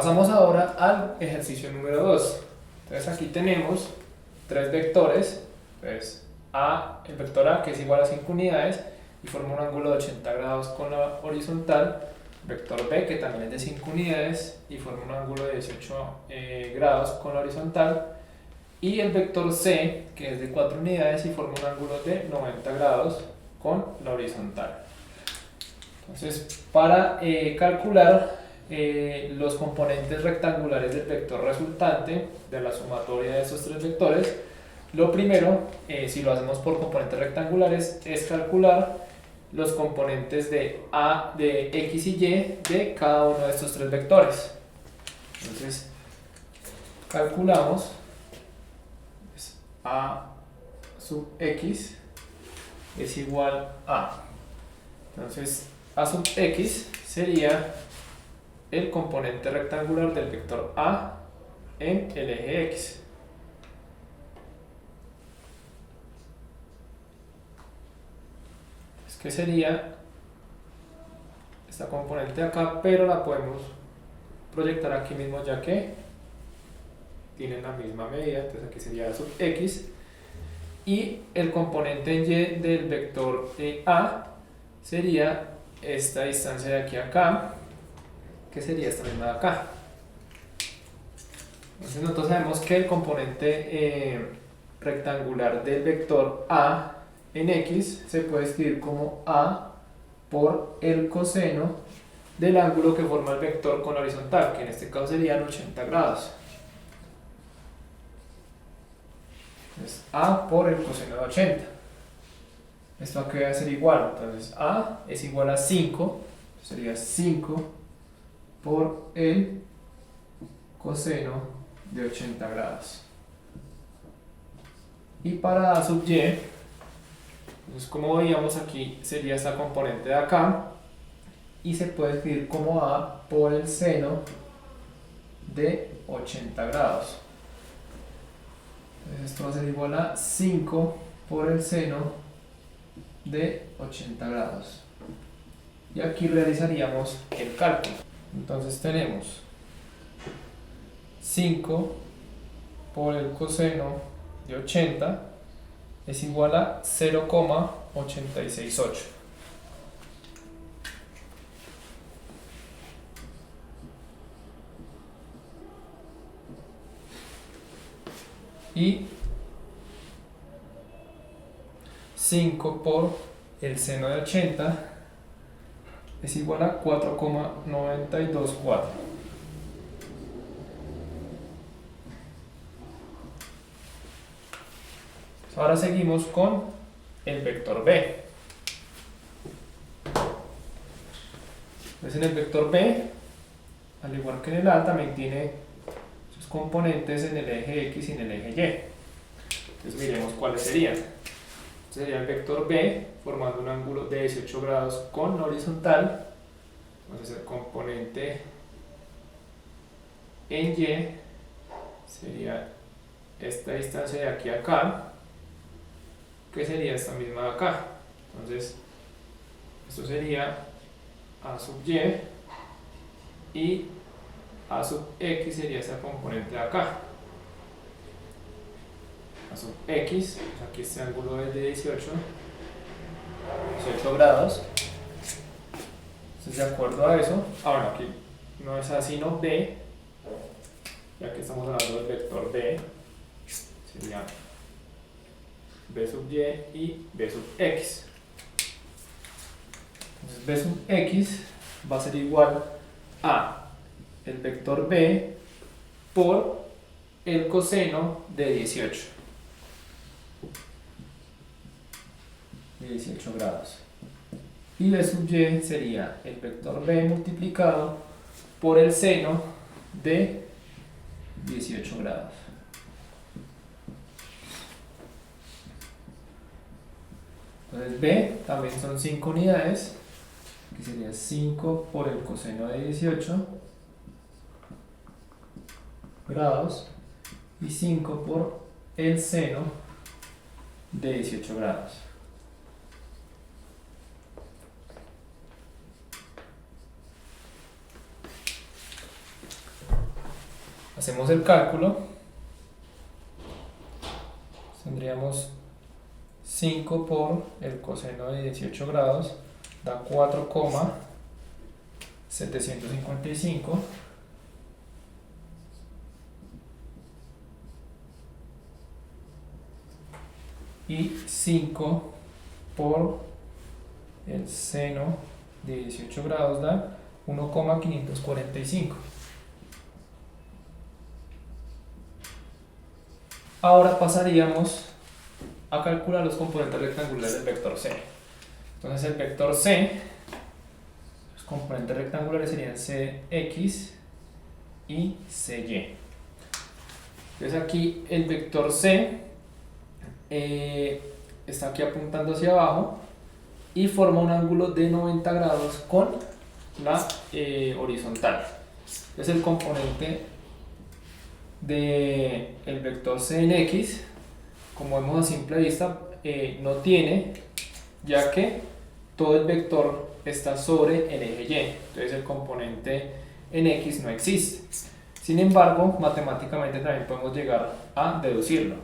Pasamos ahora al ejercicio número 2. Entonces aquí tenemos tres vectores. Pues el vector A, que es igual a 5 unidades y forma un ángulo de 80 grados con la horizontal. Vector B, que también es de 5 unidades y forma un ángulo de 18 grados con la horizontal. Y el vector C, que es de 4 unidades y forma un ángulo de 90 grados con la horizontal. Entonces, para calcular los componentes rectangulares del vector resultante de la sumatoria de esos tres vectores, lo primero, si lo hacemos por componentes rectangulares, es calcular los componentes de X y Y de cada uno de estos tres vectores. Entonces, calculamos A sub X es igual a. Entonces, A sub X sería el componente rectangular del vector A en el eje X. Que sería esta componente de acá, pero la podemos proyectar aquí mismo ya que tienen la misma medida. Entonces aquí sería A sub X, y el componente en Y del vector A sería esta distancia de aquí a acá, que sería esta misma de acá. Entonces nosotros sabemos que el componente rectangular del vector A en X se puede escribir como A por el coseno del ángulo que forma el vector con la horizontal, que en este caso serían 80 grados. Entonces A por el coseno de 80. Esto aquí va a ser igual, entonces A es igual a 5, sería 5 por el coseno de 80 grados. Y para A sub Y, entonces como veíamos aquí, sería esta componente de acá, y se puede escribir como A por el seno de 80 grados. Entonces esto va a ser igual a 5 por el seno de 80 grados. Y aquí realizaríamos el cálculo. Entonces tenemos 5 por el coseno de 80 es igual a 0,868. Y 5 por el seno de 80 es igual a 4,924. Ahora seguimos con el vector B. Entonces en el vector B, al igual que en el A, también tiene sus componentes en el eje X y en el eje Y. Entonces miremos cuáles serían. Sería el vector B formando un ángulo de 18 grados con la horizontal. Entonces el componente en Y sería esta distancia de aquí a acá, que sería esta misma de acá. Entonces esto sería A sub Y, y A sub X sería esta componente de acá. A sub X, aquí este ángulo es de 18 grados. Entonces de acuerdo a eso, bueno, aquí no es A sino B, ya que estamos hablando del vector B, sería B sub Y y B sub X. Entonces B sub X va a ser igual a el vector B por el coseno de 18 grados. Y B sub Y sería el vector B multiplicado por el seno de 18 grados. Entonces B también son 5 unidades, que sería 5 por el coseno de 18 grados y 5 por el seno de 18 grados. Hacemos el cálculo, tendríamos 5 por el coseno de 18 grados, da 4,755. Y 5 por el seno de 18 grados da 1,545. Ahora pasaríamos a calcular los componentes rectangulares del vector C. Entonces el vector C, los componentes rectangulares serían Cx y Cy. Entonces aquí el vector C está aquí apuntando hacia abajo y forma un ángulo de 90 grados con la horizontal. Es el componente del vector C en X, como vemos a simple vista, no tiene, ya que todo el vector está sobre el eje Y, entonces el componente en X no existe. Sin embargo, matemáticamente también podemos llegar a deducirlo.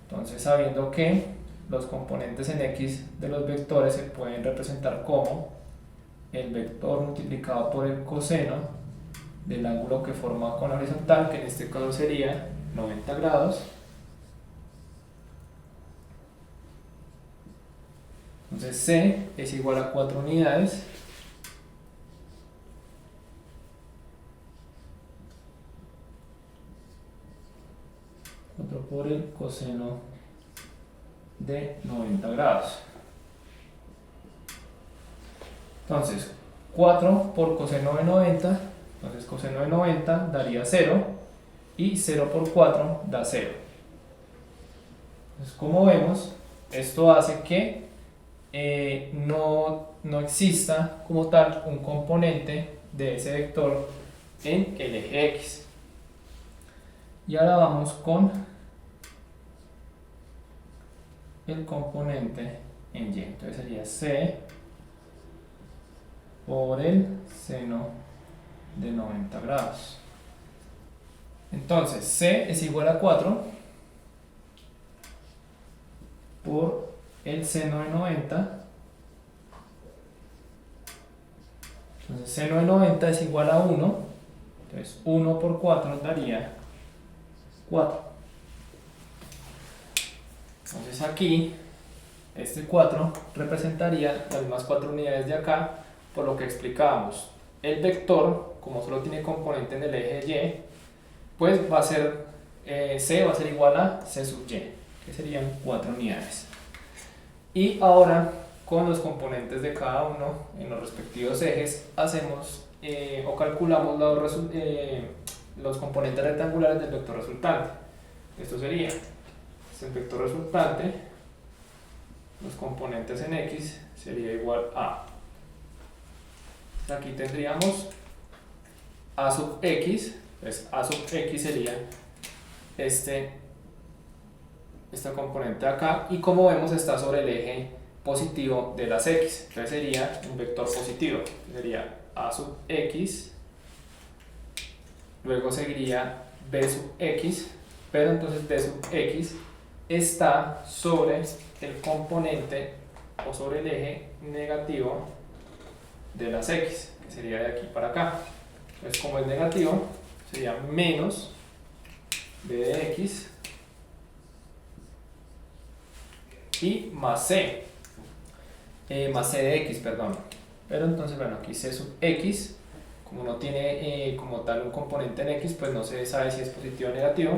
Entonces, sabiendo que los componentes en X de los vectores se pueden representar como el vector multiplicado por el coseno del ángulo que forma con la horizontal, que en este caso sería 90 grados. Entonces C es igual a 4 unidades. Por el coseno de 90 grados. Entonces, 4 por coseno de 90, entonces coseno de 90 daría 0, y 0 por 4 da 0. Entonces, como vemos, esto hace que no exista como tal un componente de ese vector en el eje X. Y ahora vamos con el componente en Y. Entonces sería C por el seno de 90 grados. Entonces C es igual a 4 por el seno de 90. Entonces seno de 90 es igual a 1. Entonces 1 por 4 daría 4. Entonces aquí, este 4 representaría las mismas 4 unidades de acá, por lo que explicábamos. El vector, como solo tiene componente en el eje Y, pues va a ser, C va a ser igual a C sub Y, que serían 4 unidades. Y ahora, con los componentes de cada uno en los respectivos ejes, hacemos o calculamos los componentes rectangulares del vector resultante. Esto sería el vector resultante, los componentes en X sería igual a, aquí tendríamos A sub X, pues A sub X sería esta componente de acá, y como vemos está sobre el eje positivo de las X, entonces sería un vector positivo, sería A sub X, luego seguiría B sub X, pero entonces B sub X está sobre el componente o sobre el eje negativo de las X, que sería de aquí para acá. Entonces, como es negativo, sería menos B de X y más C, más C de X, perdón. Pero entonces, bueno, aquí C sub X, como no tiene como tal un componente en X, pues no se sabe si es positivo o negativo.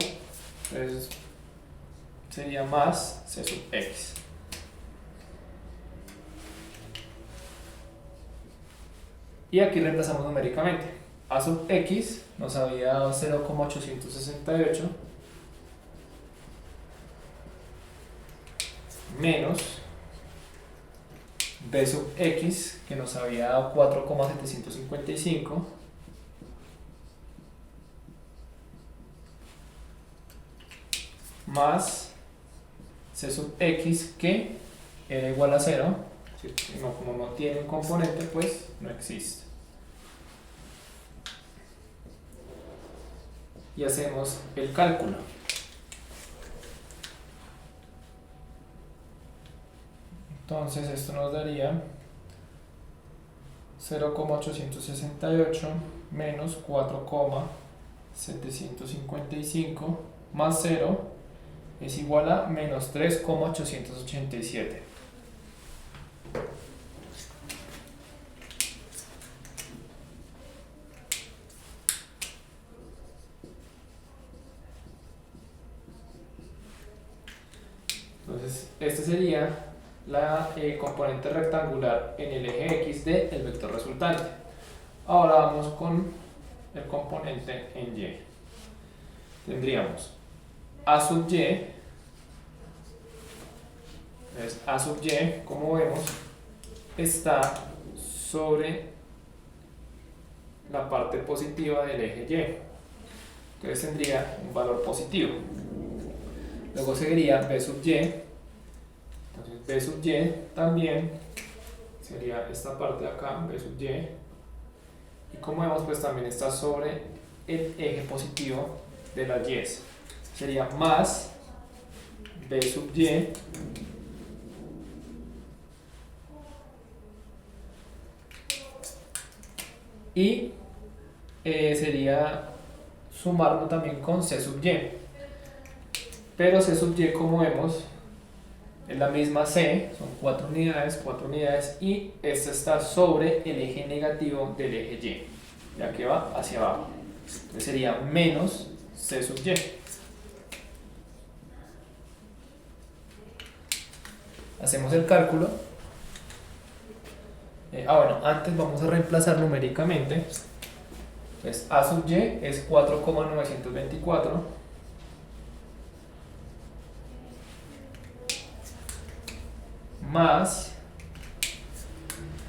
Entonces, sería más C sub X. Y aquí reemplazamos numéricamente. A sub X nos había dado 0,868 menos B sub X, que nos había dado 4,755 más C sub X, que era igual a 0, como no tiene un componente, pues no existe. y hacemos el cálculo. Entonces esto nos daría 0,868 menos 4,755 más 0 es igual a menos 3,887. Entonces, este sería la componente rectangular en el eje X del vector resultante. Ahora vamos con el componente en Y. Tendríamos A sub Y, entonces A sub Y, como vemos, está sobre la parte positiva del eje Y. Entonces tendría un valor positivo. Luego seguiría B sub Y. Entonces B sub Y también sería esta parte de acá, B sub Y. Y como vemos, pues también está sobre el eje positivo de las Y. Sería más B sub Y y sería sumarlo también con C sub Y. Pero C sub Y, como vemos, es la misma C, son 4 unidades, y esta está sobre el eje negativo del eje Y, ya que va hacia abajo. Entonces sería menos C sub Y. Hacemos el cálculo. Bueno, antes vamos a reemplazar numéricamente. Entonces A sub Y es 4,924 más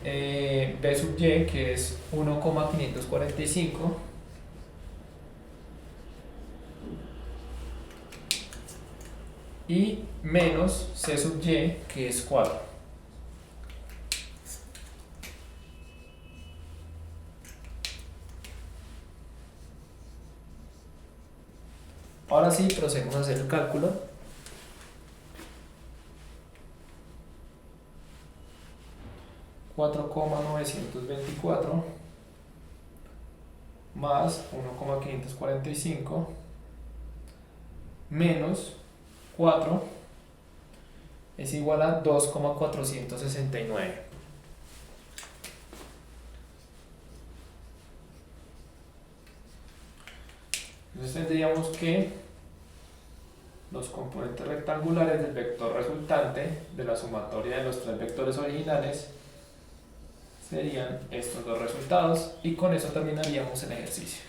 B sub Y, que es 1,545 y menos C sub Y, que es 4. Ahora sí, procedemos a hacer el cálculo. $4,924 más 1,545 menos 4 es igual a 2,469. Entonces tendríamos que los componentes rectangulares del vector resultante de la sumatoria de los tres vectores originales serían estos dos resultados, y con eso terminaríamos el ejercicio.